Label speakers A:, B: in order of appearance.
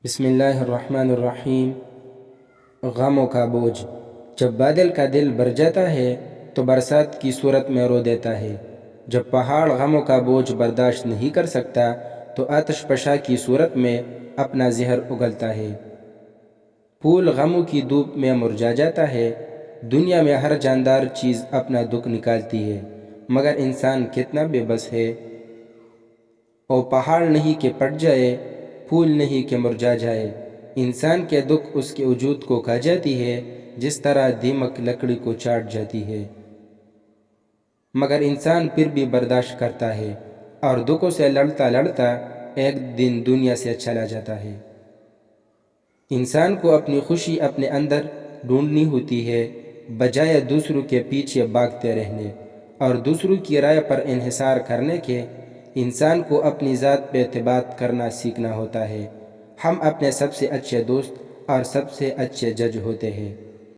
A: بسم اللہ الرحمن الرحیم۔ غموں کا بوجھ۔ جب بادل کا دل بھر جاتا ہے تو برسات کی صورت میں رو دیتا ہے۔ جب پہاڑ غموں کا بوجھ برداشت نہیں کر سکتا تو آتش فشاں کی صورت میں اپنا زہر اگلتا ہے۔ پھول غموں کی دھوپ میں مرجھا جاتا ہے۔ دنیا میں ہر جاندار چیز اپنا دکھ نکالتی ہے، مگر انسان کتنا بے بس ہے۔ او پہاڑ نہیں کہ پٹ جائے، پھول نہیں کہ مرجھا جائے، انسان کے دکھ اس کے وجود کو کھا جاتی ہے جس طرح دیمک لکڑی کو چاٹ جاتی ہے۔ مگر انسان پھر بھی برداشت کرتا ہے اور دکھوں سے لڑتا لڑتا ایک دن دنیا سے چلا جاتا ہے۔ انسان کو اپنی خوشی اپنے اندر ڈھونڈنی ہوتی ہے، بجائے دوسروں کے پیچھے بھاگتے رہنے اور دوسروں کی رائے پر انحصار کرنے کے۔ انسان کو اپنی ذات پہ اعتماد کرنا سیکھنا ہوتا ہے۔ ہم اپنے سب سے اچھے دوست اور سب سے اچھے جج ہوتے ہیں۔